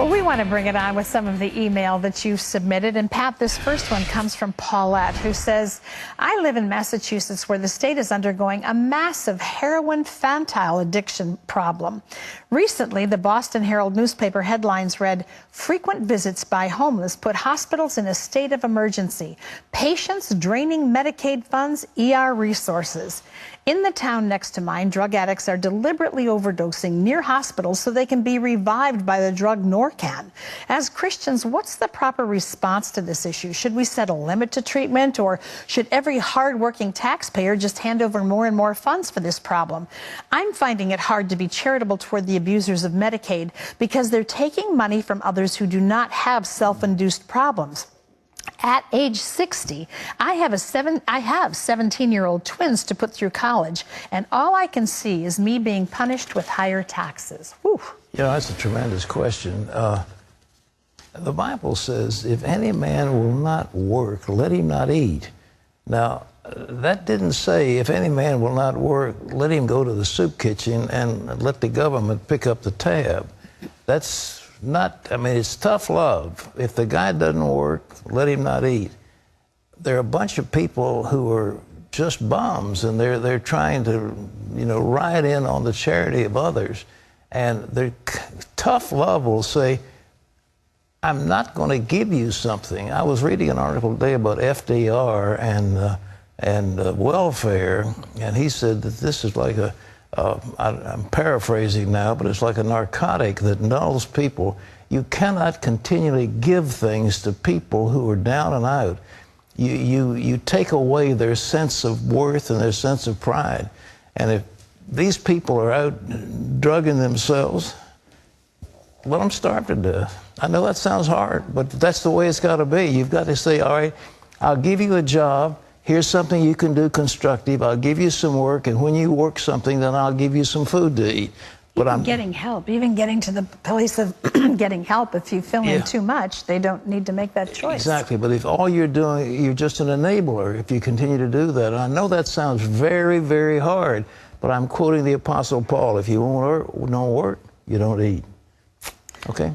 Well, we want to bring it on with some of the email that you've submitted. And Pat, this first one comes from Paulette, who says, I live in Massachusetts where the state is undergoing a massive heroin fentanyl addiction problem. Recently, the Boston Herald newspaper headlines read, frequent visits by homeless put hospitals in a state of emergency. Patients draining Medicaid funds, ER resources. In the town next to mine, drug addicts are deliberately overdosing near hospitals so they can be revived by the drug Narcan. As Christians, what's the proper response to this issue? Should we set a limit to treatment, or should every hard-working taxpayer just hand over more and more funds for this problem? I'm finding it hard to be charitable toward the abusers of Medicaid because they're taking money from others who do not have self-induced problems. At age 60, I have 17-year-old twins to put through college, and all I can see is me being punished with higher taxes. Whew. You know, that's a tremendous question. The Bible says, if any man will not work, let him not eat. Now, that didn't say, if any man will not work, let him go to the soup kitchen and let the government pick up the tab. That's not, I mean, it's tough love. If the guy doesn't work, let him not eat. There are a bunch of people who are just bums, and they're trying to, you know, ride in on the charity of others. And their tough love will say, I'm not going to give you something. I was reading an article today about FDR and welfare, and he said that this is like I'm paraphrasing now, but it's like a narcotic that nulls people. You cannot continually give things to people who are down and out. You take away their sense of worth and their sense of pride. And if these people are out drugging themselves, let them starve to death. I know that sounds hard, but that's the way it's got to be. You've got to say, all right, I'll give you a job. Here's something you can do constructive. I'll give you some work, and when you work something, then I'll give you some food to eat. But I'm getting help, even getting to the place of getting help. If you fill in too much, they don't need to make that choice. Exactly. But if all you're doing, you're just an enabler if you continue to do that. And I know that sounds very, very hard, but I'm quoting the Apostle Paul. If you don't work, you don't eat. Okay?